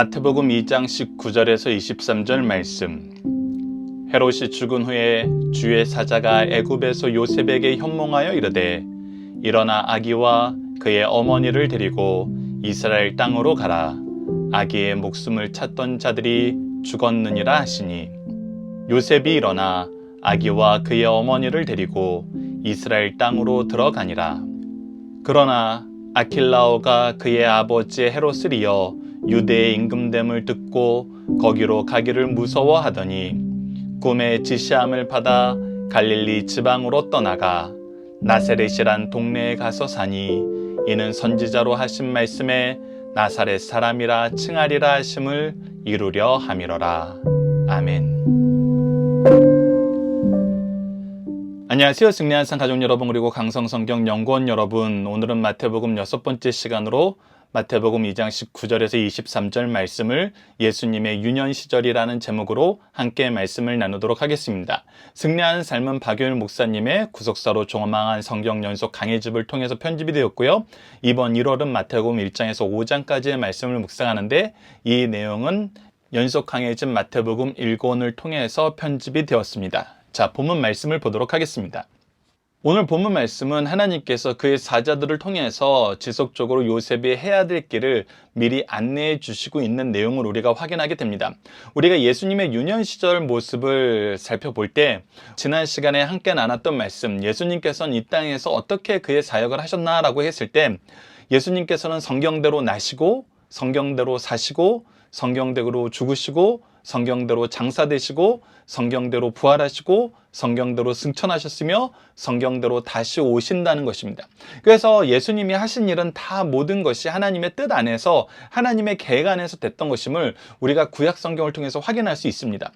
마태복음 2장 19절에서 23절 말씀. 헤롯이 죽은 후에 주의 사자가 애굽에서 요셉에게 현몽하여 이르되 일어나 아기와 그의 어머니를 데리고 이스라엘 땅으로 가라. 아기의 목숨을 찾던 자들이 죽었느니라 하시니, 요셉이 일어나 아기와 그의 어머니를 데리고 이스라엘 땅으로 들어가니라. 그러나 아킬라오가 그의 아버지 헤롯을 이어 유대의 임금됨을 듣고 거기로 가기를 무서워하더니 꿈의 지시함을 받아 갈릴리 지방으로 떠나가 나사렛이란 동네에 가서 사니, 이는 선지자로 하신 말씀에 나사렛 사람이라 칭하리라 하심을 이루려 함이로라. 아멘. 안녕하세요. 승리한산 가족 여러분, 그리고 강성성경 연구원 여러분. 오늘은 마태복음 6번째 시간으로 마태복음 2장 19절에서 23절 말씀을 예수님의 유년 시절이라는 제목으로 함께 말씀을 나누도록 하겠습니다. 승리하는 삶은 박효일 목사님의 구속사로 조망한 성경 연속 강해집을 통해서 편집이 되었고요. 이번 1월은 마태복음 1장에서 5장까지의 말씀을 묵상하는데, 이 내용은 연속 강해집 마태복음 1권을 통해서 편집이 되었습니다. 자, 본문 말씀을 보도록 하겠습니다. 오늘 본문 말씀은 하나님께서 그의 사자들을 통해서 지속적으로 요셉이 해야 될 길을 미리 안내해 주시고 있는 내용을 우리가 확인하게 됩니다. 우리가 예수님의 유년 시절 모습을 살펴볼 때, 지난 시간에 함께 나눴던 말씀, 예수님께서는 이 땅에서 어떻게 그의 사역을 하셨나라고 했을 때, 예수님께서는 성경대로 나시고, 성경대로 사시고, 성경대로 죽으시고, 성경대로 장사되시고, 성경대로 부활하시고, 성경대로 승천하셨으며 성경대로 다시 오신다는 것입니다. 그래서 예수님이 하신 일은 다 모든 것이 하나님의 뜻 안에서, 하나님의 계획 안에서 됐던 것임을 우리가 구약 성경을 통해서 확인할 수 있습니다.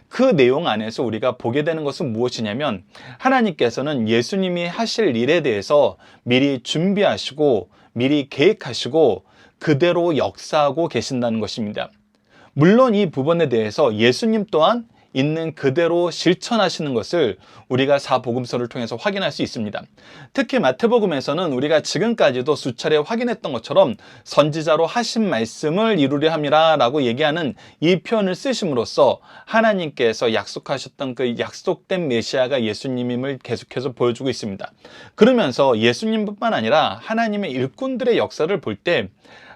그 내용 안에서 우리가 보게 되는 것은 무엇이냐면, 하나님께서는 예수님이 하실 일에 대해서 미리 준비하시고 미리 계획하시고 그대로 역사하고 계신다는 것입니다. 물론 이 부분에 대해서 예수님 또한 있는 그대로 실천하시는 것을 우리가 사복음서를 통해서 확인할 수 있습니다. 특히 마태복음에서는 우리가 지금까지도 수차례 확인했던 것처럼 선지자로 하신 말씀을 이루려 함이라 라고 얘기하는 이 표현을 쓰심으로써 하나님께서 약속하셨던 그 약속된 메시아가 예수님임을 계속해서 보여주고 있습니다. 그러면서 예수님뿐만 아니라 하나님의 일꾼들의 역사를 볼 때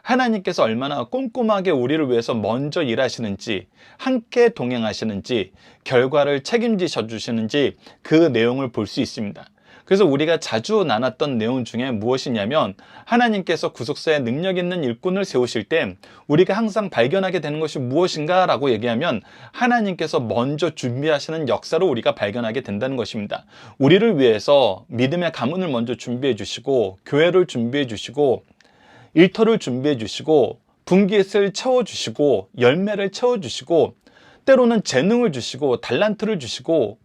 하나님께서 얼마나 꼼꼼하게 우리를 위해서 먼저 일하시는지, 함께 동행하시는지, 결과를 책임지셔 주시는지 그 내용을 볼 수 있습니다. 그래서 우리가 자주 나눴던 내용 중에 무엇이냐면, 하나님께서 구속사에 능력 있는 일꾼을 세우실 때 우리가 항상 발견하게 되는 것이 무엇인가 라고 얘기하면, 하나님께서 먼저 준비하시는 역사를 우리가 발견하게 된다는 것입니다. 우리를 위해서 믿음의 가문을 먼저 준비해 주시고, 교회를 준비해 주시고, 일터를 준비해 주시고, 분깃을 채워주시고, 열매를 채워주시고, 때로는 재능을 주시고, 달란트를 주시고,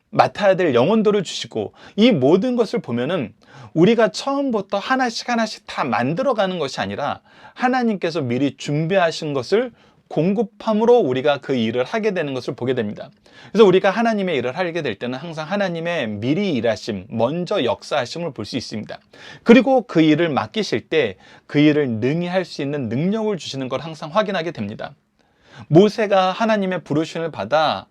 맡아야 될 영혼들을 주시고, 이 모든 것을 보면은 우리가 처음부터 하나씩 하나씩 다 만들어가는 것이 아니라 하나님께서 미리 준비하신 것을 공급함으로 우리가 그 일을 하게 되는 것을 보게 됩니다. 그래서 우리가 하나님의 일을 하게 될 때는 항상 하나님의 미리 일하심, 먼저 역사하심을 볼 수 있습니다. 그리고 그 일을 맡기실 때 그 일을 능히 할 수 있는 능력을 주시는 걸 항상 확인하게 됩니다. 모세가 하나님의 부르심을 받아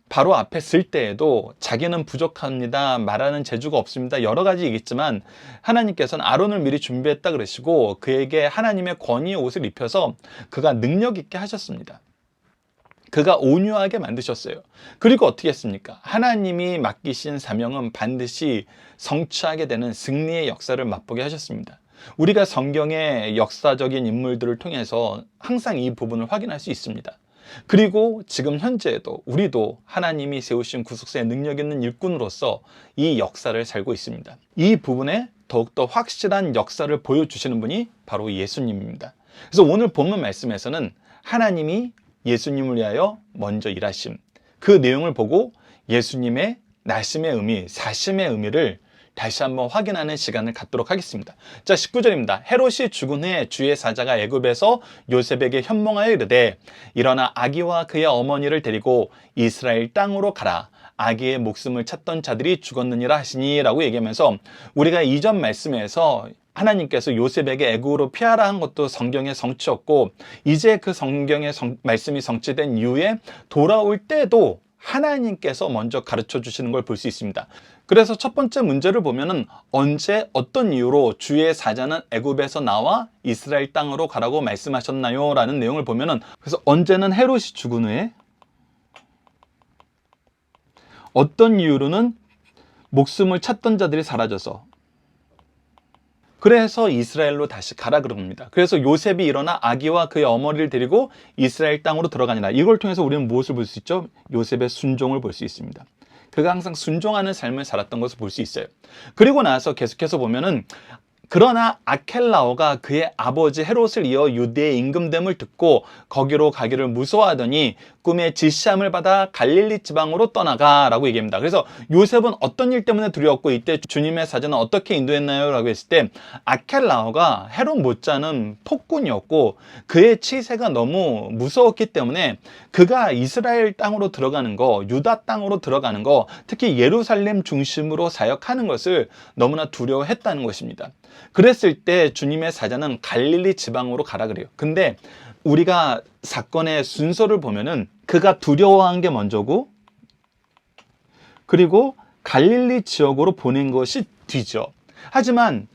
바로 앞에 쓸 때에도 자기는 부족합니다, 말하는 재주가 없습니다, 여러 가지 얘기했지만 하나님께서는 아론을 미리 준비했다 그러시고 그에게 하나님의 권위의 옷을 입혀서 그가 능력 있게 하셨습니다. 그가 온유하게 만드셨어요. 그리고 어떻게 했습니까? 하나님이 맡기신 사명은 반드시 성취하게 되는 승리의 역사를 맛보게 하셨습니다. 우리가 성경의 역사적인 인물들을 통해서 항상 이 부분을 확인할 수 있습니다. 그리고 지금 현재에도 우리도 하나님이 세우신 구속사의 능력 있는 일꾼으로서 이 역사를 살고 있습니다. 이 부분에 더욱더 확실한 역사를 보여주시는 분이 바로 예수님입니다. 그래서 오늘 본문 말씀에서는 하나님이 예수님을 위하여 먼저 일하심, 그 내용을 보고 예수님의 나심의 의미, 사심의 의미를 다시 한번 확인하는 시간을 갖도록 하겠습니다. 자, 19절입니다. 헤롯이 죽은 후에 주의 사자가 애굽에서 요셉에게 현몽하여 이르되 일어나 아기와 그의 어머니를 데리고 이스라엘 땅으로 가라. 아기의 목숨을 찾던 자들이 죽었느니라 하시니 라고 얘기하면서, 우리가 이전 말씀에서 하나님께서 요셉에게 애굽으로 피하라 한 것도 성경의 성취였고, 이제 그 성경의 말씀이 성취된 이후에 돌아올 때도 하나님께서 먼저 가르쳐 주시는 걸 볼 수 있습니다. 그래서 첫 번째 문제를 보면은 언제 어떤 이유로 주의 사자는 애굽에서 나와 이스라엘 땅으로 가라고 말씀하셨나요? 라는 내용을 보면은, 그래서 언제는 헤롯이 죽은 후에, 어떤 이유로는 목숨을 찾던 자들이 사라져서, 그래서 이스라엘로 다시 가라 그럽니다. 그래서 요셉이 일어나 아기와 그의 어머니를 데리고 이스라엘 땅으로 들어가니라. 이걸 통해서 우리는 무엇을 볼 수 있죠? 요셉의 순종을 볼 수 있습니다. 그가 항상 순종하는 삶을 살았던 것을 볼 수 있어요. 그리고 나서 계속해서 보면은, 그러나 아켈라오가 그의 아버지 헤롯을 이어 유대의 임금됨을 듣고 거기로 가기를 무서워하더니 꿈에 지시함을 받아 갈릴리 지방으로 떠나가 라고 얘기합니다. 그래서 요셉은 어떤 일 때문에 두려웠고 이때 주님의 사자는 어떻게 인도했나요? 라고 했을 때, 아켈라오가 헤롯 못지않은 폭군이었고 그의 치세가 너무 무서웠기 때문에 그가 이스라엘 땅으로 들어가는 거, 유다 땅으로 들어가는 거, 특히 예루살렘 중심으로 사역하는 것을 너무나 두려워했다는 것입니다. 그랬을 때 주님의 사자는 갈릴리 지방으로 가라 그래요. 근데 우리가 사건의 순서를 보면은 그가 두려워한 게 먼저고, 그리고 갈릴리 지역으로 보낸 것이 뒤죠. 하지만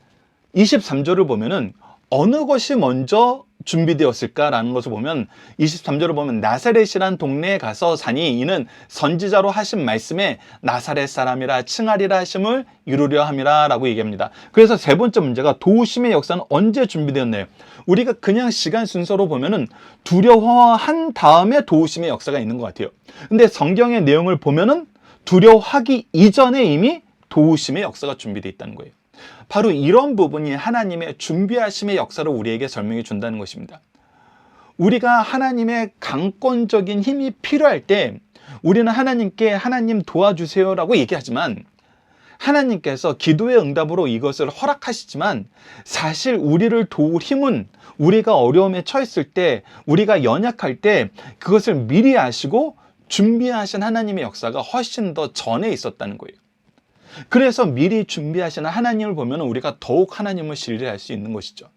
23절을 보면은 어느 것이 먼저 준비되었을까라는 것을 보면, 23절을 보면 나사렛이란 동네에 가서 사니 이는 선지자로 하신 말씀에 나사렛 사람이라 칭하리라 하심을 이루려 함이라 라고 얘기합니다. 그래서 세 번째 문제가 도우심의 역사는 언제 준비되었나요? 우리가 그냥 시간 순서로 보면은 두려워한 다음에 도우심의 역사가 있는 것 같아요. 근데 성경의 내용을 보면은 두려워하기 이전에 이미 도우심의 역사가 준비되어 있다는 거예요. 바로 이런 부분이 하나님의 준비하심의 역사를 우리에게 설명해 준다는 것입니다. 우리가 하나님의 강권적인 힘이 필요할 때 우리는 하나님께 하나님 도와주세요 라고 얘기하지만, 하나님께서 기도의 응답으로 이것을 허락하시지만 사실 우리를 도울 힘은 우리가 어려움에 처했을 때, 우리가 연약할 때 그것을 미리 아시고 준비하신 하나님의 역사가 훨씬 더 전에 있었다는 거예요. 그래서 미리 준비하시는 하나님을 보면 우리가 더욱 하나님을 신뢰할 수 있는 것이죠.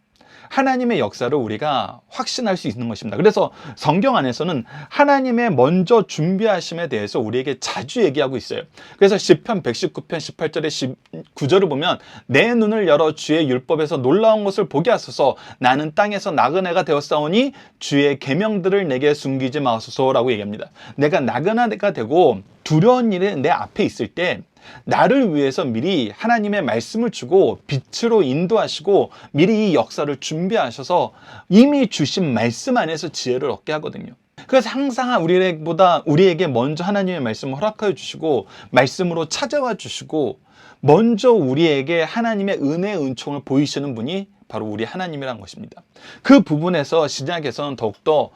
하나님의 역사를 우리가 확신할 수 있는 것입니다. 그래서 성경 안에서는 하나님의 먼저 준비하심에 대해서 우리에게 자주 얘기하고 있어요. 그래서 시편 119편 18절에 19절을 보면, 내 눈을 열어 주의 율법에서 놀라운 것을 보게 하소서, 나는 땅에서 나그네가 되었사오니 주의 계명들을 내게 숨기지 마소서라고 얘기합니다. 내가 나그네가 되고 두려운 일이 내 앞에 있을 때 나를 위해서 미리 하나님의 말씀을 주고 빛으로 인도하시고 미리 이 역사를 준비하셔서 이미 주신 말씀 안에서 지혜를 얻게 하거든요. 그래서 항상 우리에게 먼저 하나님의 말씀을 허락하여 주시고 말씀으로 찾아와 주시고 먼저 우리에게 하나님의 은혜의 은총을 보이시는 분이 바로 우리 하나님이라는 것입니다. 그 부분에서 신약에서는 더욱더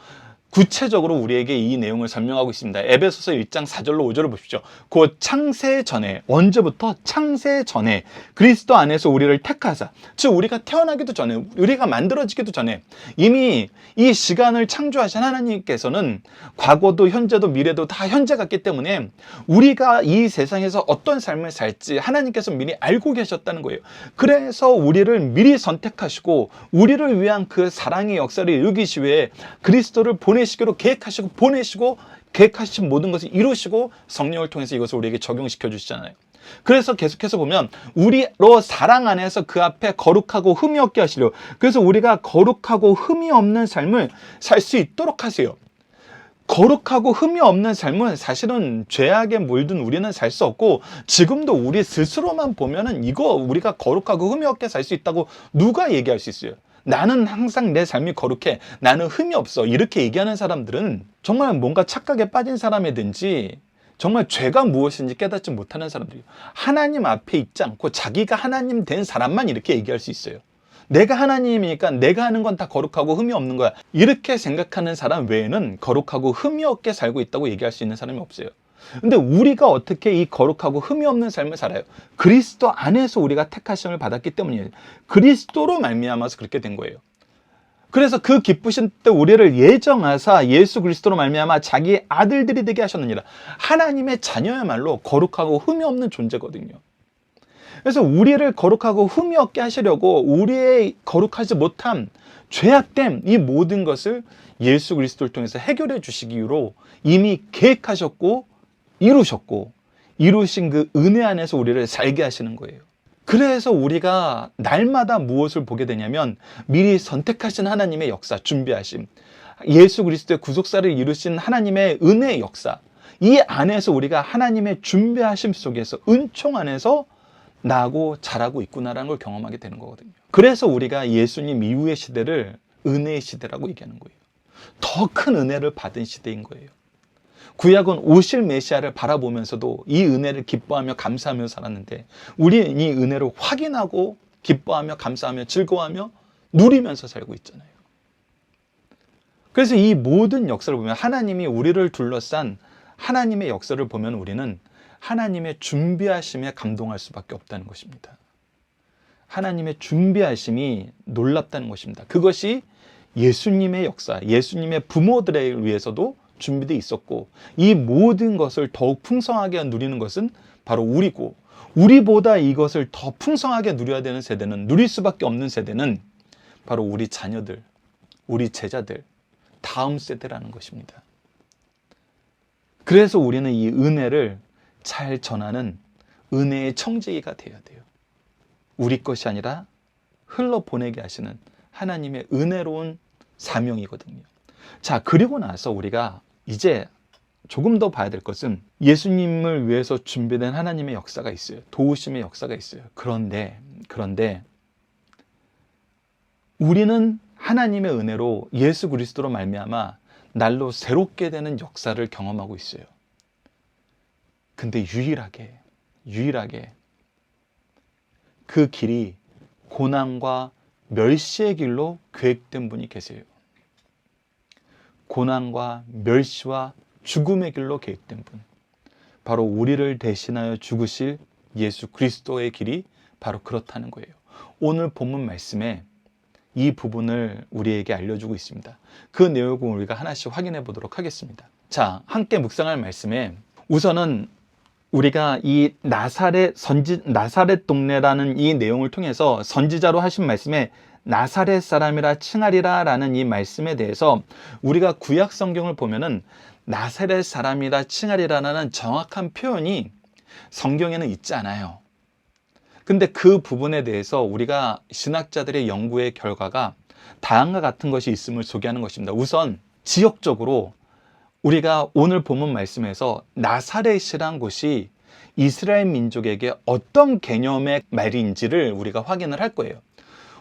구체적으로 우리에게 이 내용을 설명하고 있습니다. 에베소서 1장 4절로 5절을 보십시오. 곧 창세 전에, 언제부터? 창세 전에 그리스도 안에서 우리를 택하사, 즉 우리가 태어나기도 전에, 우리가 만들어지기도 전에 이미 이 시간을 창조하신 하나님께서는 과거도 현재도 미래도 다 현재 같기 때문에 우리가 이 세상에서 어떤 삶을 살지 하나님께서 미리 알고 계셨다는 거예요. 그래서 우리를 미리 선택하시고 우리를 위한 그 사랑의 역사를 이루기 위해 그리스도를 보내시기로 계획하시고 보내시고 계획하신 모든 것을 이루시고 성령을 통해서 이것을 우리에게 적용시켜 주시잖아요. 그래서 계속해서 보면 우리로 사랑 안에서 그 앞에 거룩하고 흠이 없게 하시려, 그래서 우리가 거룩하고 흠이 없는 삶을 살 수 있도록 하세요. 거룩하고 흠이 없는 삶은 사실은 죄악에 물든 우리는 살 수 없고, 지금도 우리 스스로만 보면은 이거 우리가 거룩하고 흠이 없게 살 수 있다고 누가 얘기할 수 있어요? 나는 항상 내 삶이 거룩해, 나는 흠이 없어, 이렇게 얘기하는 사람들은 정말 뭔가 착각에 빠진 사람이든지 정말 죄가 무엇인지 깨닫지 못하는 사람들이에요. 하나님 앞에 있지 않고 자기가 하나님 된 사람만 이렇게 얘기할 수 있어요. 내가 하나님이니까 내가 하는 건 다 거룩하고 흠이 없는 거야, 이렇게 생각하는 사람 외에는 거룩하고 흠이 없게 살고 있다고 얘기할 수 있는 사람이 없어요. 근데 우리가 어떻게 이 거룩하고 흠이 없는 삶을 살아요? 그리스도 안에서 우리가 택하심을 받았기 때문이에요. 그리스도로 말미암아서 그렇게 된 거예요. 그래서 그 기쁘신 때 우리를 예정하사 예수 그리스도로 말미암아 자기 아들들이 되게 하셨느니라. 하나님의 자녀야말로 거룩하고 흠이 없는 존재거든요. 그래서 우리를 거룩하고 흠이 없게 하시려고 우리의 거룩하지 못함, 죄악됨, 이 모든 것을 예수 그리스도를 통해서 해결해 주시기 위로 이미 계획하셨고 이루셨고, 이루신 그 은혜 안에서 우리를 살게 하시는 거예요. 그래서 우리가 날마다 무엇을 보게 되냐면 미리 선택하신 하나님의 역사, 준비하심, 예수 그리스도의 구속사를 이루신 하나님의 은혜의 역사, 이 안에서 우리가 하나님의 준비하심 속에서 은총 안에서 나고 자라고 있구나라는 걸 경험하게 되는 거거든요. 그래서 우리가 예수님 이후의 시대를 은혜의 시대라고 얘기하는 거예요. 더 큰 은혜를 받은 시대인 거예요. 구약은 오실 메시아를 바라보면서도 이 은혜를 기뻐하며 감사하며 살았는데, 우리는 이 은혜를 확인하고 기뻐하며 감사하며 즐거워하며 누리면서 살고 있잖아요. 그래서 이 모든 역사를 보면, 하나님이 우리를 둘러싼 하나님의 역사를 보면 우리는 하나님의 준비하심에 감동할 수밖에 없다는 것입니다. 하나님의 준비하심이 놀랍다는 것입니다. 그것이 예수님의 역사, 예수님의 부모들에 위해서도 준비되어 있었고, 이 모든 것을 더욱 풍성하게 누리는 것은 바로 우리고, 우리보다 이것을 더 풍성하게 누려야 되는 세대는, 누릴 수밖에 없는 세대는 바로 우리 자녀들, 우리 제자들, 다음 세대라는 것입니다. 그래서 우리는 이 은혜를 잘 전하는 은혜의 청지기가 되어야 돼요. 우리 것이 아니라 흘러보내게 하시는 하나님의 은혜로운 사명이거든요. 자, 그리고 나서 우리가 이제 조금 더 봐야 될 것은, 예수님을 위해서 준비된 하나님의 역사가 있어요. 도우심의 역사가 있어요. 그런데 우리는 하나님의 은혜로 예수 그리스도로 말미암아 날로 새롭게 되는 역사를 경험하고 있어요. 근데 유일하게 그 길이 고난과 멸시의 길로 계획된 분이 계세요. 고난과 멸시와 죽음의 길로 계획된 분, 바로 우리를 대신하여 죽으실 예수 그리스도의 길이 바로 그렇다는 거예요. 오늘 본문 말씀에 이 부분을 우리에게 알려주고 있습니다. 그 내용을 우리가 하나씩 확인해 보도록 하겠습니다. 자, 함께 묵상할 말씀에 우선은 우리가 이 나사렛 동네라는 이 내용을 통해서 선지자로 하신 말씀에 나사렛 사람이라 칭하리라 라는 이 말씀에 대해서, 우리가 구약 성경을 보면은 나사렛 사람이라 칭하리라라는 정확한 표현이 성경에는 있지 않아요. 근데 그 부분에 대해서 우리가 신학자들의 연구의 결과가 다음과 같은 것이 있음을 소개하는 것입니다. 우선 지역적으로 우리가 오늘 본문 말씀에서 나사렛이란 곳이 이스라엘 민족에게 어떤 개념의 말인지를 우리가 확인을 할 거예요.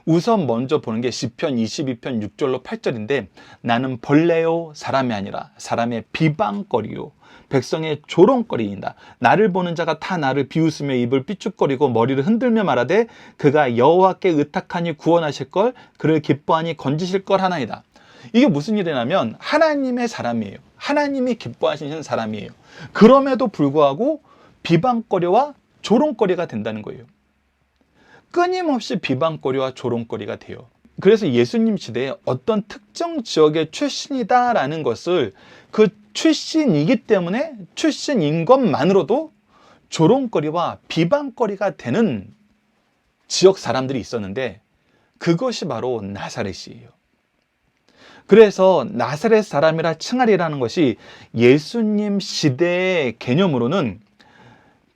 우선 먼저 보는 게 시편 22편 6절로 8절인데, 나는 벌레요 사람이 아니라 사람의 비방거리요 백성의 조롱거리이다. 나를 보는 자가 다 나를 비웃으며 입을 삐죽거리고 머리를 흔들며 말하되 그가 여호와께 의탁하니 구원하실 걸, 그를 기뻐하니 건지실 걸 하나이다. 이게 무슨 일이냐면 하나님의 사람이에요. 하나님이 기뻐하시는 사람이에요. 그럼에도 불구하고 비방거리와 조롱거리가 된다는 거예요. 끊임없이 비방거리와 조롱거리가 돼요. 그래서 예수님 시대에 어떤 특정 지역의 출신이다라는 것을, 그 출신이기 때문에 출신인 것만으로도 조롱거리와 비방거리가 되는 지역 사람들이 있었는데, 그것이 바로 나사렛이에요. 그래서 나사렛 사람이라 칭하리라는 것이 예수님 시대의 개념으로는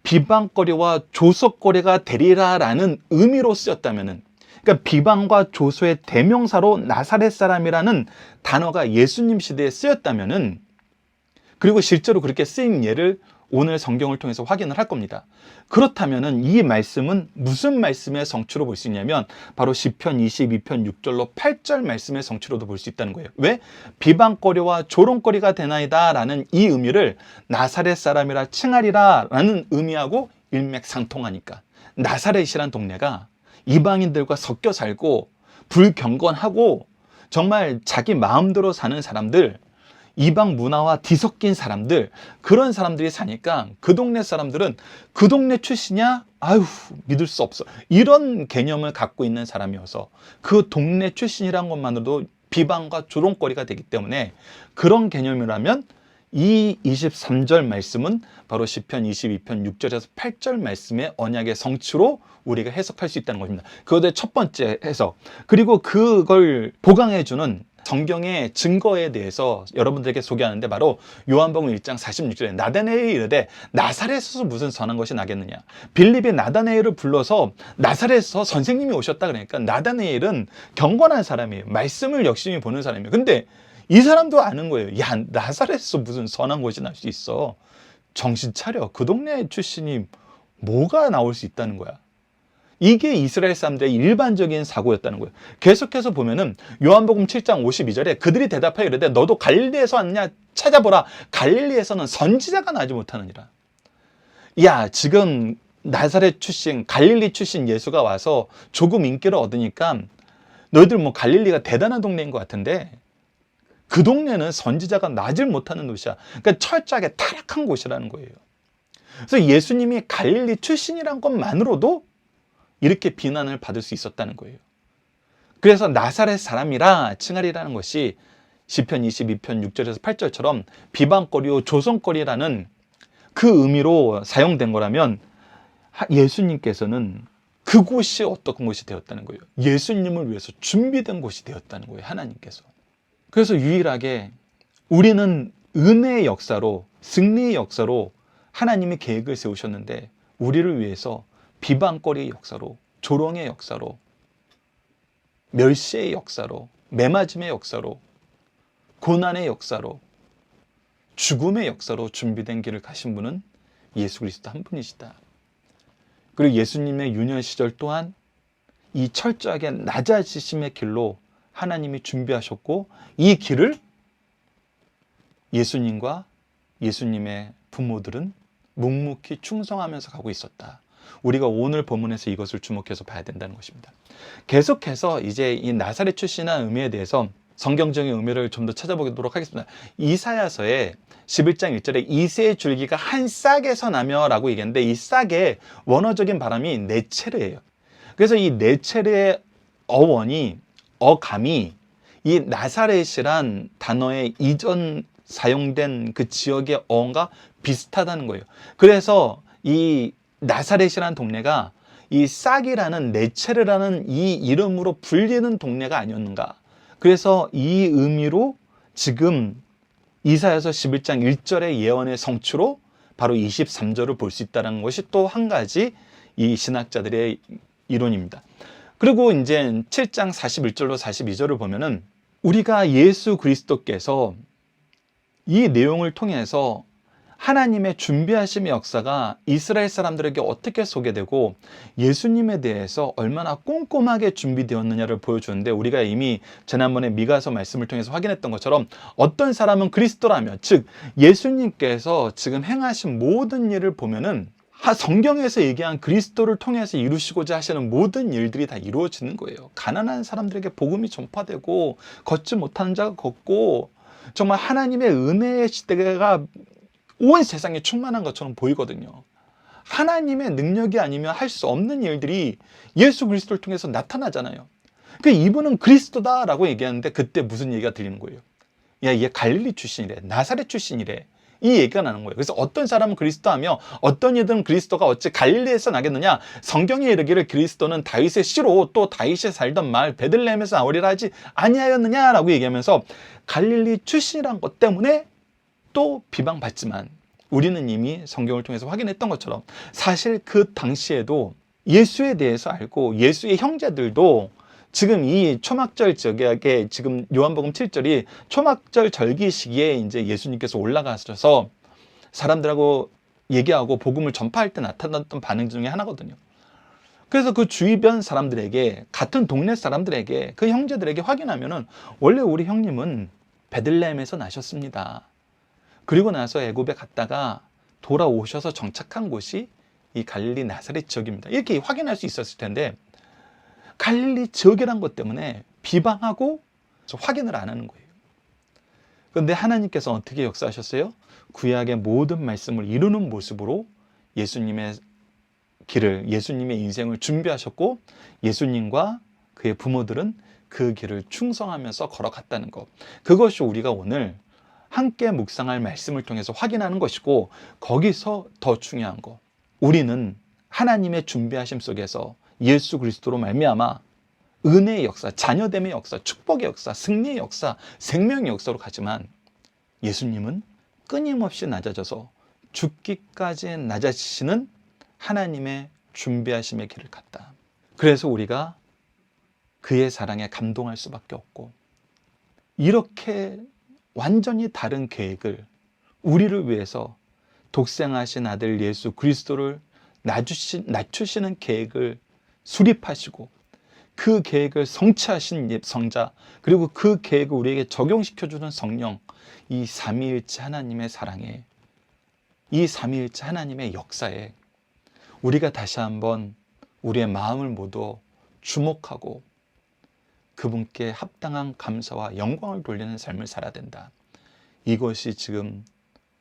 비방거리와 조소거리가 되리라라는 의미로 쓰였다면은, 그러니까 비방과 조소의 대명사로 나사렛 사람이라는 단어가 예수님 시대에 쓰였다면은, 그리고 실제로 그렇게 쓰인 예를 오늘 성경을 통해서 확인을 할 겁니다. 그렇다면은 이 말씀은 무슨 말씀의 성취로 볼 수 있냐면, 바로 시편 22편 6절로 8절 말씀의 성취로도 볼 수 있다는 거예요. 왜? 비방거리와 조롱거리가 되나이다 라는 이 의미를 나사렛 사람이라 칭하리라 라는 의미하고 일맥상통하니까. 나사렛이란 동네가 이방인들과 섞여 살고 불경건하고 정말 자기 마음대로 사는 사람들, 이방 문화와 뒤섞인 사람들, 그런 사람들이 사니까 그 동네 사람들은 그 동네 출신이야? 아유, 믿을 수 없어. 이런 개념을 갖고 있는 사람이어서 그 동네 출신이란 것만으로도 비방과 조롱거리가 되기 때문에, 그런 개념이라면 이 23절 말씀은 바로 시편 22편 6절에서 8절 말씀의 언약의 성취로 우리가 해석할 수 있다는 것입니다. 그것의 첫 번째 해석. 그리고 그걸 보강해주는 성경의 증거에 대해서 여러분들에게 소개하는데 바로 요한복음 1장 46절에 나다나엘이 이르되 나사렛에서 무슨 선한 것이 나겠느냐. 빌립이 나다나엘을 불러서 나사렛에서 선생님이 오셨다 그러니까 나다나엘은 경건한 사람이에요. 말씀을 열심히 보는 사람이에요. 근데 이 사람도 아는 거예요. 야, 나사렛에서 무슨 선한 것이 날 수 있어. 정신 차려. 그 동네 출신이 뭐가 나올 수 있다는 거야. 이게 이스라엘 사람들의 일반적인 사고였다는 거예요. 계속해서 보면은 요한복음 7장 52절에 그들이 대답하여 이르되 너도 갈릴리에서 왔느냐 찾아보라. 갈릴리에서는 선지자가 나지 못하느니라. 야, 지금 나사렛 출신, 갈릴리 출신 예수가 와서 조금 인기를 얻으니까 너희들 뭐 갈릴리가 대단한 동네인 것 같은데 그 동네는 선지자가 나질 못하는 곳이야. 그러니까 철저하게 타락한 곳이라는 거예요. 그래서 예수님이 갈릴리 출신이란 것만으로도 이렇게 비난을 받을 수 있었다는 거예요. 그래서 나사렛 사람이라 칭하리라는 것이 시편 22편 6절에서 8절처럼 비방거리요 조성거리라는 그 의미로 사용된 거라면 예수님께서는 그곳이 어떤 곳이 되었다는 거예요. 예수님을 위해서 준비된 곳이 되었다는 거예요. 하나님께서. 그래서 유일하게 우리는 은혜의 역사로 승리의 역사로 하나님이 계획을 세우셨는데 우리를 위해서 비방거리의 역사로 조롱의 역사로 멸시의 역사로 매맞음의 역사로 고난의 역사로 죽음의 역사로 준비된 길을 가신 분은 예수 그리스도 한 분이시다. 그리고 예수님의 유년 시절 또한 이 철저하게 낮아지심의 길로 하나님이 준비하셨고 이 길을 예수님과 예수님의 부모들은 묵묵히 충성하면서 가고 있었다. 우리가 오늘 본문에서 이것을 주목해서 봐야 된다는 것입니다. 계속해서 이제 이 나사렛 출신한 의미에 대해서 성경적인 의미를 좀 더 찾아보도록 하겠습니다. 이사야서의 11장 1절에 이새의 줄기가 한 싹에서 나며 라고 얘기했는데 이 싹의 원어적인 발음이 네체르예요. 그래서 이 네체르의 어감이 이 나사렛이란 단어의 이전 사용된 그 지역의 어원과 비슷하다는 거예요. 그래서 이 나사렛이라는 동네가 이 싹이라는 네체르라는 이 이름으로 불리는 동네가 아니었는가. 그래서 이 의미로 지금 이사야서 11장 1절의 예언의 성취로 바로 23절을 볼 수 있다는 것이 또 한 가지 이 신학자들의 이론입니다. 그리고 이제 7장 41절로 42절을 보면은 우리가 예수 그리스도께서 이 내용을 통해서 하나님의 준비하심의 역사가 이스라엘 사람들에게 어떻게 소개되고 예수님에 대해서 얼마나 꼼꼼하게 준비되었느냐를 보여주는데 우리가 이미 지난번에 미가서 말씀을 통해서 확인했던 것처럼 어떤 사람은 그리스도라며 즉 예수님께서 지금 행하신 모든 일을 보면은 성경에서 얘기한 그리스도를 통해서 이루시고자 하시는 모든 일들이 다 이루어지는 거예요. 가난한 사람들에게 복음이 전파되고 걷지 못하는 자가 걷고 정말 하나님의 은혜의 시대가 온 세상에 충만한 것처럼 보이거든요. 하나님의 능력이 아니면 할 수 없는 일들이 예수 그리스도를 통해서 나타나잖아요. 이분은 그리스도다라고 얘기하는데 그때 무슨 얘기가 들리는 거예요? 야, 얘 갈릴리 출신이래. 나사렛 출신이래. 이 얘기가 나는 거예요. 그래서 어떤 사람은 그리스도하며 어떤 이들은 그리스도가 어찌 갈릴리에서 나겠느냐. 성경에 이르기를 그리스도는 다윗의 씨로 또 다윗이 살던 마을 베들레헴에서 나오리라 하지 아니하였느냐라고 얘기하면서 갈릴리 출신이란 것 때문에 또 비방받지만 우리는 이미 성경을 통해서 확인했던 것처럼 사실 그 당시에도 예수에 대해서 알고 예수의 형제들도 지금 이 초막절 지역에 지금 요한복음 7절이 초막절 절기 시기에 이제 예수님께서 올라가셔서 사람들하고 얘기하고 복음을 전파할 때 나타났던 반응 중에 하나거든요. 그래서 그 주변 사람들에게 같은 동네 사람들에게 그 형제들에게 확인하면은 원래 우리 형님은 베들레헴에서 나셨습니다. 그리고 나서 애굽에 갔다가 돌아오셔서 정착한 곳이 이 갈릴리 나사렛 지역입니다. 이렇게 확인할 수 있었을 텐데 갈릴리 지역이란 것 때문에 비방하고 확인을 안 하는 거예요. 그런데 하나님께서 어떻게 역사하셨어요? 구약의 모든 말씀을 이루는 모습으로 예수님의 길을, 예수님의 인생을 준비하셨고 예수님과 그의 부모들은 그 길을 충성하면서 걸어갔다는 것. 그것이 우리가 오늘 함께 묵상할 말씀을 통해서 확인하는 것이고, 거기서 더 중요한 거, 우리는 하나님의 준비하심 속에서 예수 그리스도로 말미암아 은혜의 역사, 자녀됨의 역사, 축복의 역사, 승리의 역사, 생명의 역사로 가지만, 예수님은 끊임없이 낮아져서 죽기까지 낮아지시는 하나님의 준비하심의 길을 갔다. 그래서 우리가 그의 사랑에 감동할 수밖에 없고, 이렇게 완전히 다른 계획을 우리를 위해서 독생하신 아들 예수 그리스도를 낮추시는 계획을 수립하시고, 그 계획을 성취하신 성자, 그리고 그 계획을 우리에게 적용시켜주는 성령, 이 삼위일체 하나님의 사랑에, 이 삼위일체 하나님의 역사에 우리가 다시 한번 우리의 마음을 모두 주목하고 그분께 합당한 감사와 영광을 돌리는 삶을 살아야 된다. 이것이 지금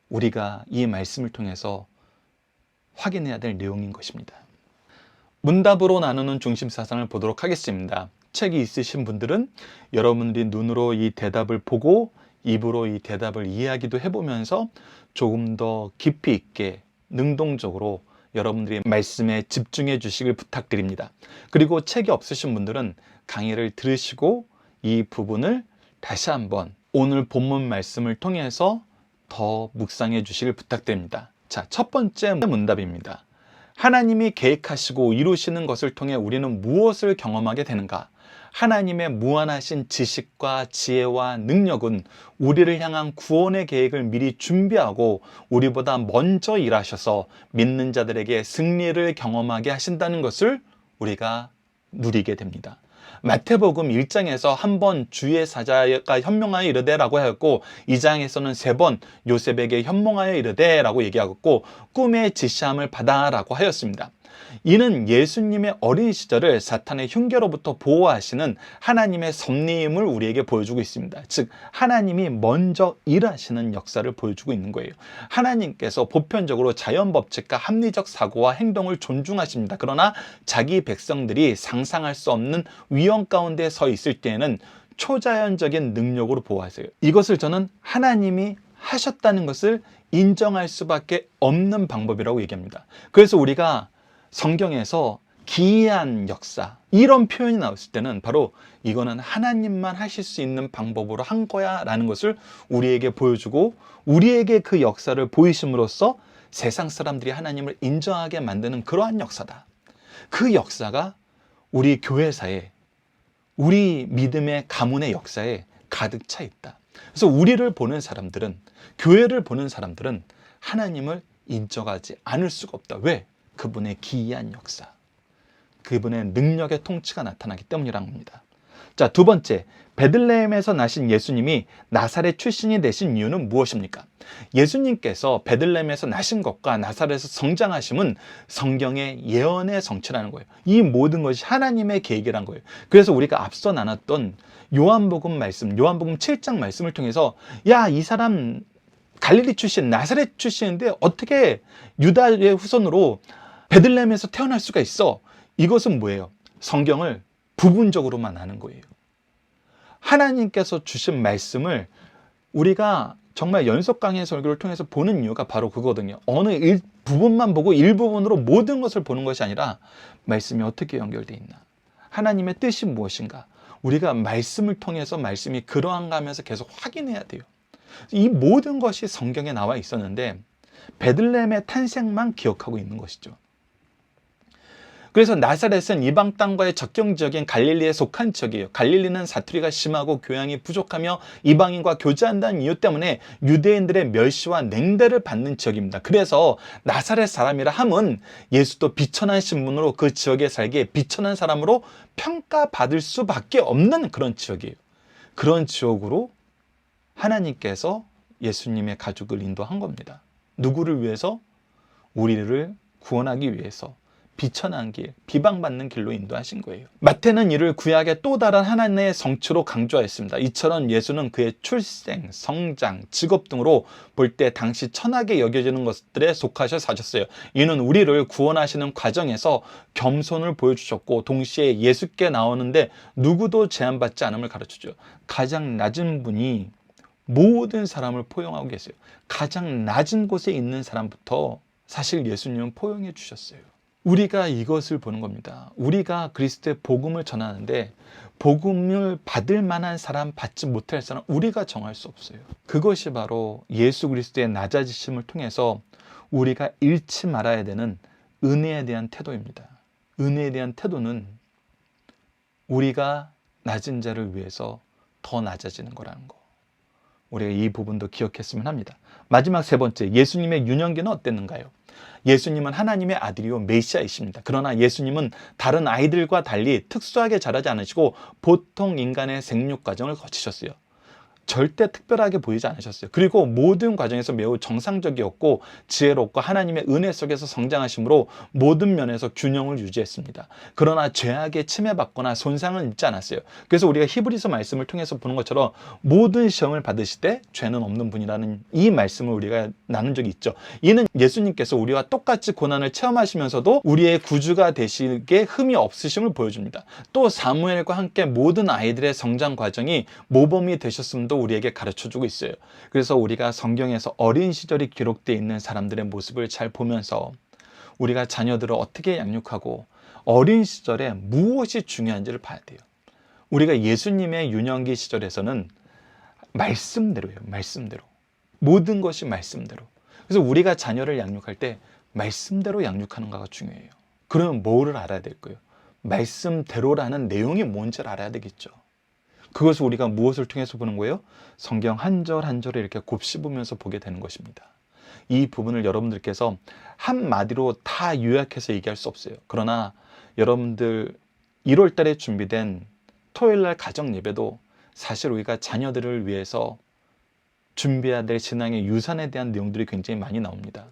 우리가 이 말씀을 통해서 확인해야 될 내용인 것입니다. 문답으로 나누는 중심사상을 보도록 하겠습니다. 책이 있으신 분들은 여러분들이 눈으로 이 대답을 보고 입으로 이 대답을 이해하기도 해보면서 조금 더 깊이 있게 능동적으로 여러분들이 말씀에 집중해 주시길 부탁드립니다. 그리고 책이 없으신 분들은 강의를 들으시고 이 부분을 다시 한번 오늘 본문 말씀을 통해서 더 묵상해 주시길 부탁드립니다. 자, 첫 번째 문답입니다. 하나님이 계획하시고 이루시는 것을 통해 우리는 무엇을 경험하게 되는가? 하나님의 무한하신 지식과 지혜와 능력은 우리를 향한 구원의 계획을 미리 준비하고 우리보다 먼저 일하셔서 믿는 자들에게 승리를 경험하게 하신다는 것을 우리가 누리게 됩니다. 마태복음 1장에서 한 번 주의 사자가 현몽하여 이르되라고 하였고, 2장에서는 3번 요셉에게 현몽하여 이르되라고 얘기하고, 꿈의 지시함을 받아라고 하였습니다. 이는 예수님의 어린 시절을 사탄의 흉계로부터 보호하시는 하나님의 섭리임을 우리에게 보여주고 있습니다. 즉, 하나님이 먼저 일하시는 역사를 보여주고 있는 거예요. 하나님께서 보편적으로 자연법칙과 합리적 사고와 행동을 존중하십니다. 그러나 자기 백성들이 상상할 수 없는 위험 가운데 서 있을 때에는 초자연적인 능력으로 보호하세요. 이것을 저는 하나님이 하셨다는 것을 인정할 수밖에 없는 방법이라고 얘기합니다. 그래서 우리가 성경에서 기이한 역사, 이런 표현이 나왔을 때는 바로 이거는 하나님만 하실 수 있는 방법으로 한 거야 라는 것을 우리에게 보여주고, 우리에게 그 역사를 보이심으로써 세상 사람들이 하나님을 인정하게 만드는 그러한 역사다. 그 역사가 우리 교회사에, 우리 믿음의 가문의 역사에 가득 차 있다. 그래서 우리를 보는 사람들은, 교회를 보는 사람들은 하나님을 인정하지 않을 수가 없다. 왜? 그분의 기이한 역사, 그분의 능력의 통치가 나타나기 때문이라는 겁니다. 자, 두 번째, 베들레헴에서 나신 예수님이 나사렛 출신이 되신 이유는 무엇입니까? 예수님께서 베들레헴에서 나신 것과 나사렛에서 성장하심은 성경의 예언의 성취라는 거예요. 이 모든 것이 하나님의 계획이란 거예요. 그래서 우리가 앞서 나눴던 요한복음 말씀, 요한복음 7장 말씀을 통해서, 야, 이 사람 갈릴리 출신, 나사렛 출신인데 어떻게 유다의 후손으로 베들레헴에서 태어날 수가 있어? 이것은 뭐예요? 성경을 부분적으로만 아는 거예요. 하나님께서 주신 말씀을 우리가 정말 연속 강의 설교를 통해서 보는 이유가 바로 그거거든요. 어느 부분만 보고 일부분으로 모든 것을 보는 것이 아니라 말씀이 어떻게 연결되어 있나? 하나님의 뜻이 무엇인가? 우리가 말씀을 통해서 말씀이 그러한가 하면서 계속 확인해야 돼요. 이 모든 것이 성경에 나와 있었는데 베들레헴의 탄생만 기억하고 있는 것이죠. 그래서 나사렛은 이방 땅과의 접경 지역인 갈릴리에 속한 지역이에요. 갈릴리는 사투리가 심하고 교양이 부족하며 이방인과 교제한다는 이유 때문에 유대인들의 멸시와 냉대를 받는 지역입니다. 그래서 나사렛 사람이라 함은 예수도 비천한 신분으로 그 지역에 살기에 비천한 사람으로 평가받을 수밖에 없는 그런 지역이에요. 그런 지역으로 하나님께서 예수님의 가족을 인도한 겁니다. 누구를 위해서? 우리를 구원하기 위해서 비천한 길, 비방받는 길로 인도하신 거예요. 마태는 이를 구약의 또 다른 하나님의 성취로 강조하였습니다. 이처럼 예수는 그의 출생, 성장, 직업 등으로 볼 때 당시 천하게 여겨지는 것들에 속하셔 사셨어요. 이는 우리를 구원하시는 과정에서 겸손을 보여주셨고 동시에 예수께 나오는데 누구도 제한받지 않음을 가르쳐줘요. 가장 낮은 분이 모든 사람을 포용하고 계세요. 가장 낮은 곳에 있는 사람부터 사실 예수님은 포용해 주셨어요. 우리가 이것을 보는 겁니다. 우리가 그리스도의 복음을 전하는데 복음을 받을 만한 사람, 받지 못할 사람 우리가 정할 수 없어요. 그것이 바로 예수 그리스도의 낮아지심을 통해서 우리가 잃지 말아야 되는 은혜에 대한 태도입니다. 은혜에 대한 태도는 우리가 낮은 자를 위해서 더 낮아지는 거라는 거. 우리가 이 부분도 기억했으면 합니다. 마지막 세 번째, 예수님의 유년기는 어땠는가요? 예수님은 하나님의 아들이요 메시아이십니다. 그러나 예수님은 다른 아이들과 달리 특수하게 자라지 않으시고 보통 인간의 생육 과정을 거치셨어요. 절대 특별하게 보이지 않으셨어요. 그리고 모든 과정에서 매우 정상적이었고 지혜롭고 하나님의 은혜 속에서 성장하심으로 모든 면에서 균형을 유지했습니다. 그러나 죄악에 침해받거나 손상은 입지 않았어요. 그래서 우리가 히브리서 말씀을 통해서 보는 것처럼 모든 시험을 받으시되 죄는 없는 분이라는 이 말씀을 우리가 나눈 적이 있죠. 이는 예수님께서 우리와 똑같이 고난을 체험하시면서도 우리의 구주가 되시기에 흠이 없으심을 보여줍니다. 또 사무엘과 함께 모든 아이들의 성장 과정이 모범이 되셨음도 우리에게 가르쳐주고 있어요. 그래서 우리가 성경에서 어린 시절이 기록되어 있는 사람들의 모습을 잘 보면서 우리가 자녀들을 어떻게 양육하고 어린 시절에 무엇이 중요한지를 봐야 돼요. 우리가 예수님의 유년기 시절에서는 말씀대로예요. 말씀대로. 모든 것이 말씀대로. 그래서 우리가 자녀를 양육할 때 말씀대로 양육하는 거가 중요해요. 그러면 뭐를 알아야 될 거예요? 말씀대로라는 내용이 뭔지를 알아야 되겠죠. 그것을 우리가 무엇을 통해서 보는 거예요? 성경 한 절 한 절을 이렇게 곱씹으면서 보게 되는 것입니다. 이 부분을 여러분들께서 한마디로 다 요약해서 얘기할 수 없어요. 그러나 여러분들 1월 달에 준비된 토요일날 가정 예배도 사실 우리가 자녀들을 위해서 준비해야 될 신앙의 유산에 대한 내용들이 굉장히 많이 나옵니다.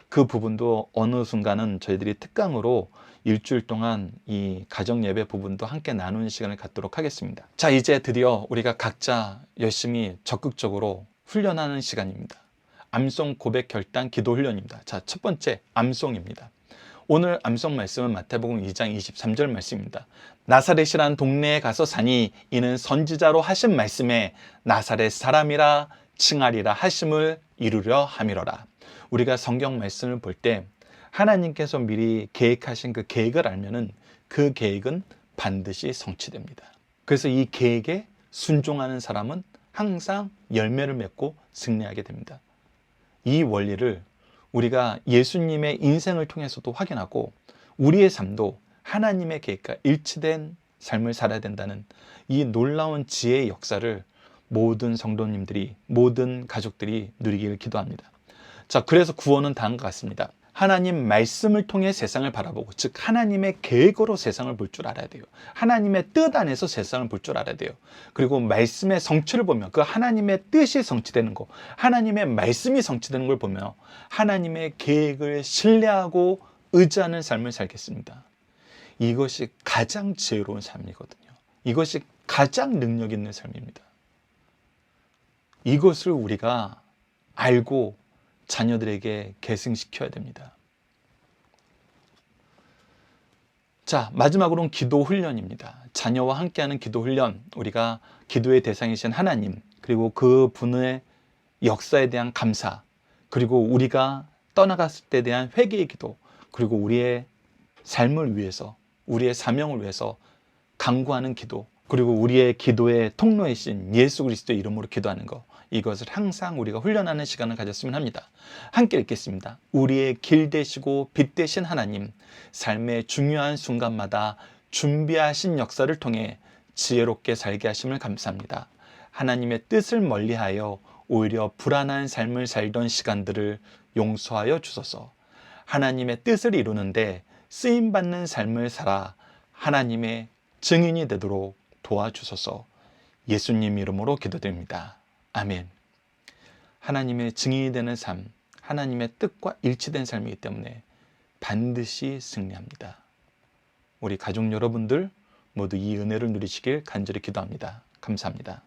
그 부분도 어느 순간은 저희들이 특강으로 일주일 동안 이 가정 예배 부분도 함께 나누는 시간을 갖도록 하겠습니다. 자, 이제 드디어 우리가 각자 열심히 적극적으로 훈련하는 시간입니다. 암송 고백 결단 기도 훈련입니다. 자, 첫 번째 암송입니다. 오늘 암송 말씀은 마태복음 2장 23절 말씀입니다. 나사렛이란 동네에 가서 사니 이는 선지자로 하신 말씀에 나사렛 사람이라 칭하리라 하심을 이루려 함이로라. 우리가 성경 말씀을 볼 때 하나님께서 미리 계획하신 그 계획을 알면은 그 계획은 반드시 성취됩니다. 그래서 이 계획에 순종하는 사람은 항상 열매를 맺고 승리하게 됩니다. 이 원리를 우리가 예수님의 인생을 통해서도 확인하고 우리의 삶도 하나님의 계획과 일치된 삶을 살아야 된다는 이 놀라운 지혜의 역사를 모든 성도님들이, 모든 가족들이 누리기를 기도합니다. 자, 그래서 구원은 다음과 같습니다. 하나님 말씀을 통해 세상을 바라보고, 즉 하나님의 계획으로 세상을 볼 줄 알아야 돼요. 하나님의 뜻 안에서 세상을 볼 줄 알아야 돼요. 그리고 말씀의 성취를 보면 그 하나님의 뜻이 성취되는 거, 하나님의 말씀이 성취되는 걸 보면 하나님의 계획을 신뢰하고 의지하는 삶을 살겠습니다. 이것이 가장 지혜로운 삶이거든요. 이것이 가장 능력 있는 삶입니다. 이것을 우리가 알고 자녀들에게 계승시켜야 됩니다. 자, 마지막으로는 기도 훈련입니다. 자녀와 함께하는 기도 훈련, 우리가 기도의 대상이신 하나님, 그리고 그 분의 역사에 대한 감사, 그리고 우리가 떠나갔을 때에 대한 회개의 기도, 그리고 우리의 삶을 위해서, 우리의 사명을 위해서 간구하는 기도, 그리고 우리의 기도의 통로이신 예수 그리스도의 이름으로 기도하는 것, 이것을 항상 우리가 훈련하는 시간을 가졌으면 합니다. 함께 읽겠습니다. 우리의 길 되시고 빛 되신 하나님, 삶의 중요한 순간마다 준비하신 역사를 통해 지혜롭게 살게 하심을 감사합니다. 하나님의 뜻을 멀리하여 오히려 불안한 삶을 살던 시간들을 용서하여 주소서. 하나님의 뜻을 이루는데 쓰임받는 삶을 살아 하나님의 증인이 되도록 도와주소서. 예수님 이름으로 기도드립니다. 아멘. 하나님의 증인이 되는 삶, 하나님의 뜻과 일치된 삶이기 때문에 반드시 승리합니다. 우리 가족 여러분들 모두 이 은혜를 누리시길 간절히 기도합니다. 감사합니다.